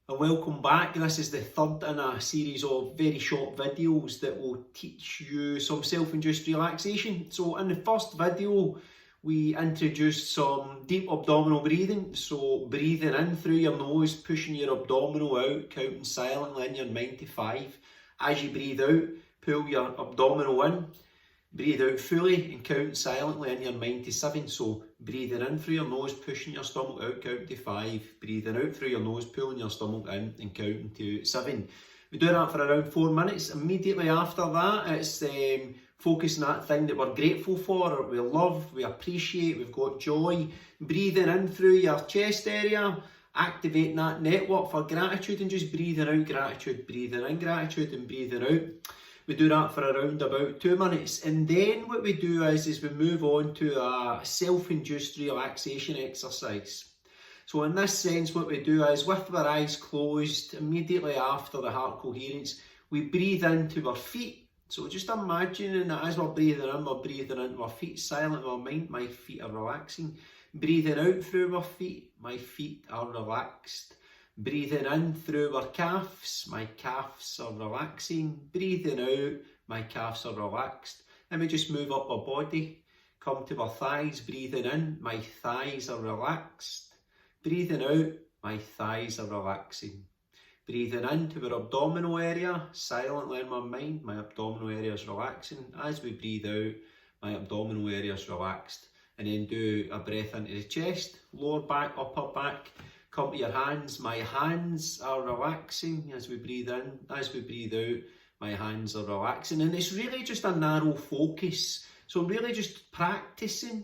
And welcome back. This is the third in a series of very short videos that will teach you some self-induced relaxation. So in the first video, we introduced some deep abdominal breathing. So breathing in through your nose, pushing your abdominal out, counting silently in your mind to 5. As you breathe out, pull your abdominal in. Breathe out fully and count silently in your mind to 7. So breathing in through your nose, pushing your stomach out, counting to 5. Breathing out through your nose, pulling your stomach in and counting to 7. We do that for around 4 minutes. Immediately after that, it's focusing on that thing that we're grateful for, or we love, we appreciate, we've got joy. Breathing in through your chest area, activating that network for gratitude and just breathing out gratitude, breathing in gratitude and breathing out. We do that for around about 2 minutes, and then what we do is we move on to a self-induced relaxation exercise. So in this sense, what we do is with our eyes closed, immediately after the heart coherence, we breathe into our feet. So just imagining that as we're breathing into our feet, silent in our mind, my feet are relaxing. Breathing out through our feet, my feet are relaxed. Breathing in through our calves, my calves are relaxing. Breathing out, my calves are relaxed. Then we just move up our body, come to our thighs. Breathing in, my thighs are relaxed. Breathing out, my thighs are relaxing. Breathing into our abdominal area, silently in my mind, my abdominal area is relaxing. As we breathe out, my abdominal area is relaxed. And then do a breath into the chest, lower back, upper back. Come to your hands, my hands are relaxing as we breathe in. As we breathe out, my hands are relaxing. And it's really just a narrow focus. So I'm really just practicing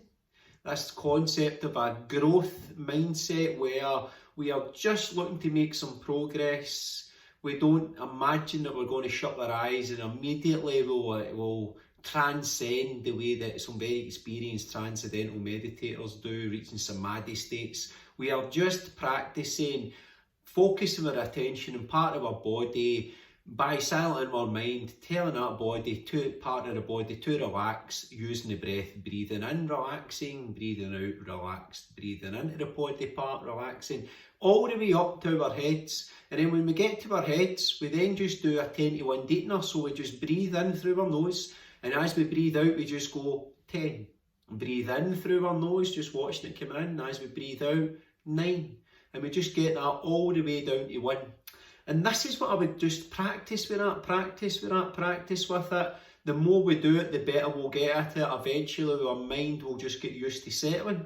this concept of a growth mindset where we are just looking to make some progress. We don't imagine that we're going to shut our eyes and immediately we'll transcend the way that some very experienced transcendental meditators do, reaching samadhi states. We are just practicing, focusing our attention on part of our body by silencing our mind, telling that part of the body to relax, using the breath, breathing in, relaxing, breathing out, relaxed, breathing into the body part, relaxing, all the way up to our heads. And then when we get to our heads, we then just do a 10 to 1 deepener. So we just breathe in through our nose, and as we breathe out, we just go 10. Breathe in through our nose, just watching it coming in. As we breathe out, 9. And we just get that all the way down to 1. And this is what I would just practice with that, practice with it. The more we do it, the better we'll get at it. Eventually, our mind will just get used to settling.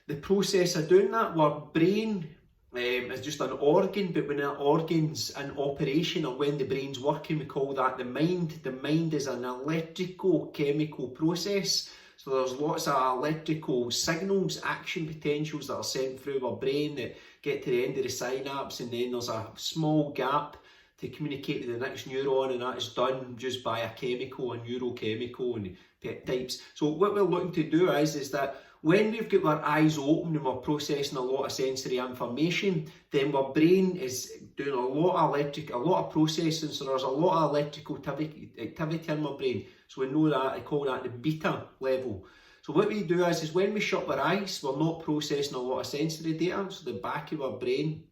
The process of doing that, our brain is just an organ, but when that organ's in operation or when the brain's working, we call that the mind. The mind is an electrical chemical process. So there's lots of electrical signals, action potentials that are sent through our brain that get to the end of the synapse, and then there's a small gap to communicate with the next neuron, and that is done just by a chemical, a neurochemical and peptides. So what we're looking to do is that when we've got our eyes open and we're processing a lot of sensory information, then our brain is doing a lot of processing, so there's a lot of electrical activity in our brain. So we know that, I call that the beta level. So what we do is when we shut our eyes, we're not processing a lot of sensory data, so the back of our brain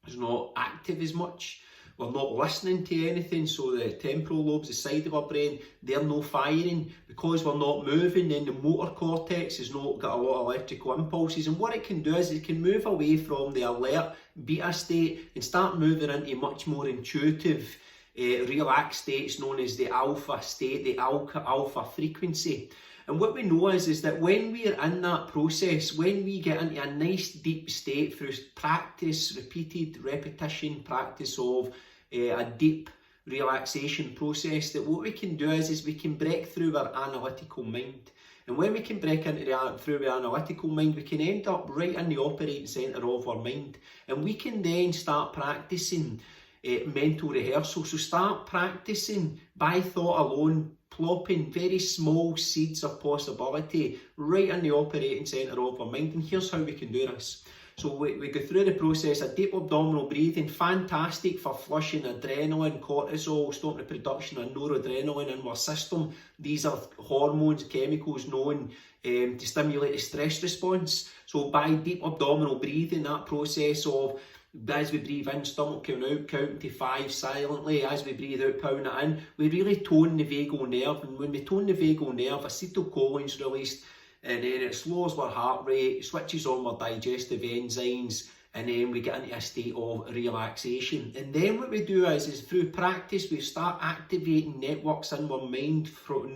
is not active as much. We're not listening to anything, so the temporal lobes, the side of our brain, they're not firing. Because we're not moving, then the motor cortex has not got a lot of electrical impulses, and what it can do is it can move away from the alert beta state and start moving into much more intuitive, relaxed states known as the alpha state, the alpha frequency. And what we know is that when we're in that process, when we get into a nice deep state through practice, repeated repetition, practice of a deep relaxation process, that what we can do is we can break through our analytical mind. And when we can break through the analytical mind, we can end up right in the operating centre of our mind. And we can then start practicing mental rehearsal. So start practicing by thought alone, plopping very small seeds of possibility right in the operating centre of our mind. And here's how we can do this. So we go through the process of deep abdominal breathing, fantastic for flushing adrenaline, cortisol, stopping the production of noradrenaline in our system. These are hormones, chemicals known to stimulate the stress response. So by deep abdominal breathing, that process of As we breathe in, stomach coming out, counting to 5 silently. As we breathe out, pounding it in, we really tone the vagal nerve. And when we tone the vagal nerve, acetylcholine's released, and then it slows our heart rate, switches on our digestive enzymes, and then we get into a state of relaxation. And then what we do is through practice, we start activating networks in our mind for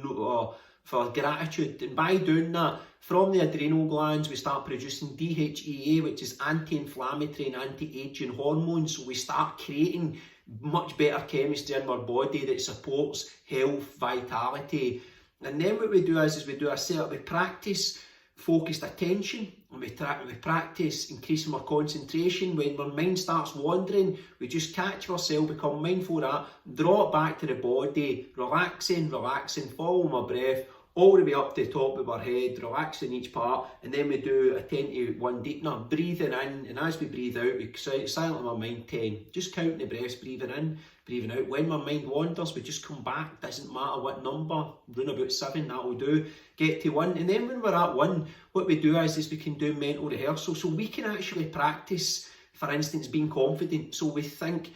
gratitude. And by doing that, from the adrenal glands, we start producing DHEA, which is anti-inflammatory and anti-aging hormones. So we start creating much better chemistry in our body that supports health, vitality. And then what we do is we do a setup, we practice focused attention, and we practice increasing our concentration. When our mind starts wandering, we just catch ourselves, become mindful of that, draw it back to the body, relaxing, follow my breath, all the way up to the top of our head, relaxing each part, and then we do a 10 to 1 deep now, breathing in, and as we breathe out, we silence our mind 10, just counting the breaths, breathing in, breathing out. When my mind wanders, we just come back, doesn't matter what number, round about 7, that will do, get to 1, and then when we're at 1, what we do is we can do mental rehearsal, so we can actually practice, for instance, being confident. So we think,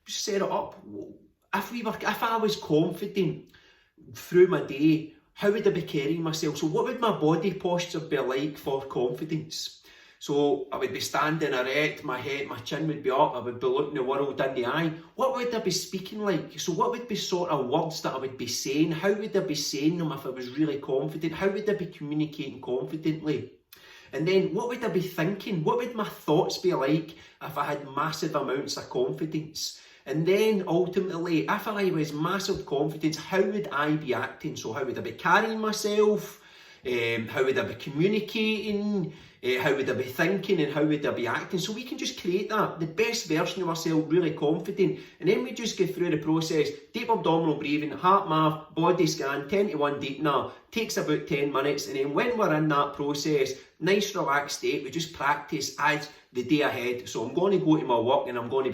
just set it up, if I was confident through my day, how would I be carrying myself? So what would my body posture be like for confidence? So I would be standing erect, my chin would be up, I would be looking the world in the eye. What would I be speaking like? So what would be sort of words that I would be saying? How would I be saying them if I was really confident? How would I be communicating confidently? And then what would I be thinking? What would my thoughts be like if I had massive amounts of confidence? And then ultimately, if I was massive confidence, how would I be acting? So how would I be carrying myself? How would I be communicating? How would I be thinking, and how would I be acting? So we can just create that, the best version of ourselves, really confident. And then we just go through the process, deep abdominal breathing, heart math, body scan, 10 to 1 deep now, takes about 10 minutes. And then when we're in that process, nice relaxed state, we just practice as the day ahead. So I'm going to go to my work and I'm going to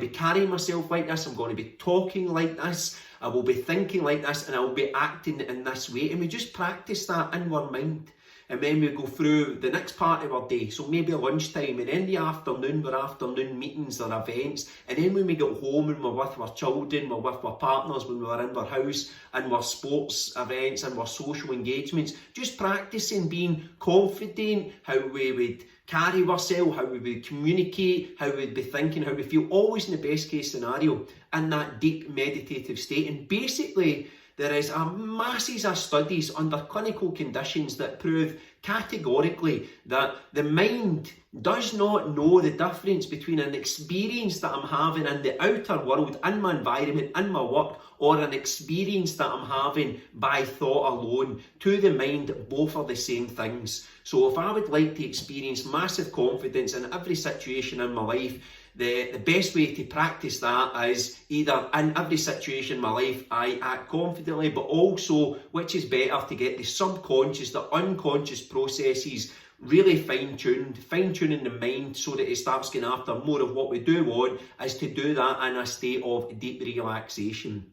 be carrying myself like this, I'm going to be talking like this, I will be thinking like this, and I will be acting in this way. And we just practice that in our mind. And then we go through the next part of our day, so maybe lunchtime, and in the afternoon, we're afternoon meetings or events, and then when we get home and we're with our children, we're with our partners, when we're in our house, and we're sports events and we're social engagements, just practicing being confident, how we would carry ourselves, how we would communicate, how we'd be thinking, how we feel, always in the best case scenario, in that deep meditative state. And basically, there is a masses of studies under clinical conditions that prove categorically that the mind does not know the difference between an experience that I'm having in the outer world, in my environment, in my work, or an experience that I'm having by thought alone. To the mind, both are the same things. So if I would like to experience massive confidence in every situation in my life, the best way to practice that is either in every situation in my life I act confidently, but also, which is better, to get the subconscious, the unconscious processes really fine-tuning the mind so that it starts getting after more of what we do want, is to do that in a state of deep relaxation.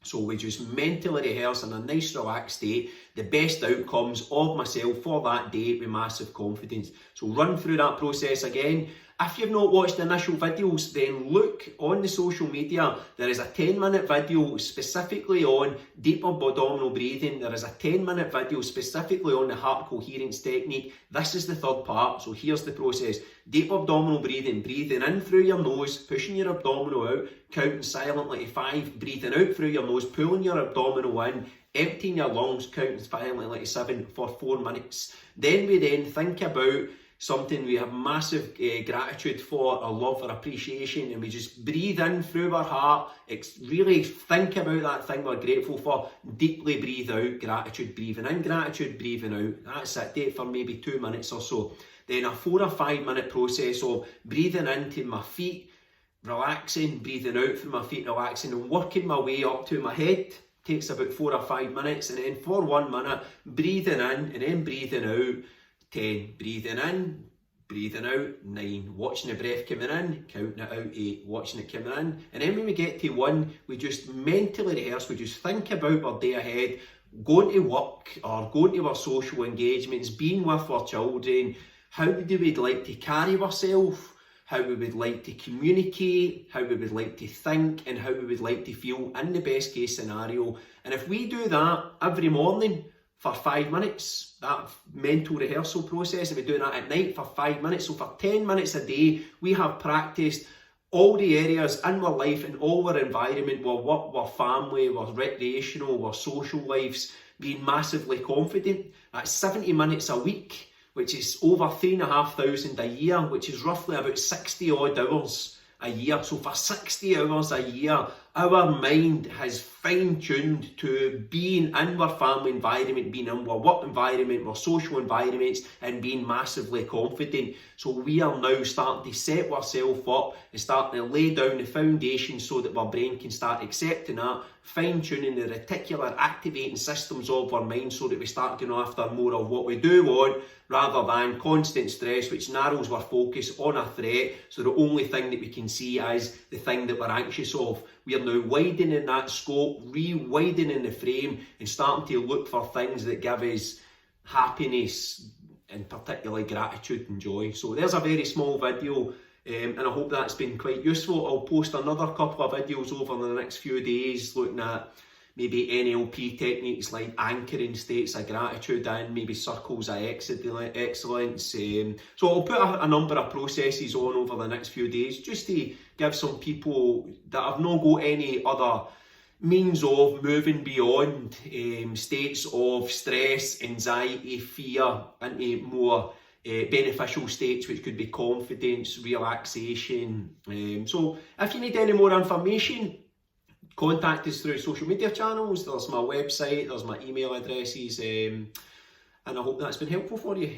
So we just mentally rehearse in a nice relaxed state the best outcomes of myself for that day with massive confidence. So run through that process again. If you've not watched the initial videos, then look on the social media. There is a 10-minute video specifically on deep abdominal breathing. There is a 10-minute video specifically on the heart coherence technique. This is the third part, so here's the process. Deep abdominal breathing, breathing in through your nose, pushing your abdominal out, counting silently to 5, breathing out through your nose, pulling your abdominal in, emptying your lungs, counting silently to 7 for 4 minutes. Then we think about something we have massive gratitude for, or love or appreciation, and we just breathe in through our heart, really think about that thing we're grateful for, deeply breathe out gratitude, breathing in gratitude, breathing out. That's it, do it for maybe 2 minutes or so. Then a 4 or 5 minute process of breathing into my feet, relaxing, breathing out through my feet, relaxing, and working my way up to my head. Takes about 4 or 5 minutes, and then for 1 minute, breathing in and then breathing out. 10, breathing in, breathing out. 9, watching the breath coming in, counting it out. 8, watching it coming in. And then when we get to 1, we just mentally rehearse, we just think about our day ahead, going to work or going to our social engagements, being with our children. How do we like to carry ourselves? how we would like to communicate, how we would like to think, and how we would like to feel in the best case scenario. And if we do that every morning for 5 minutes, that mental rehearsal process, and we do that at night for 5 minutes, so for 10 minutes a day, we have practiced all the areas in our life and all our environment, our work, our family, our recreational, our social lives, being massively confident. That's 70 minutes a week, which is over 3,500 a year, which is roughly about 60 odd hours a year. So for 60 hours a year, our mind has fine-tuned to being in our family environment, being in our work environment, our social environments, and being massively confident. So we are now starting to set ourselves up and starting to lay down the foundation so that our brain can start accepting that, fine-tuning the reticular activating systems of our mind so that we start going after more of what we do want, rather than constant stress, which narrows our focus on a threat. So the only thing that we can see is the thing that we're anxious of. We are now widening that scope, re-widening the frame, and starting to look for things that give us happiness, and particularly gratitude and joy. So there's a very small video, and I hope that's been quite useful. I'll post another couple of videos over the next few days looking at maybe NLP techniques like anchoring states of gratitude and maybe circles of excellence. So I'll put a number of processes on over the next few days just to give some people that have not got any other means of moving beyond states of stress, anxiety, fear into more beneficial states, which could be confidence, relaxation. So if you need any more information, contact us through social media channels. There's my website, there's my email addresses, and I hope that's been helpful for you.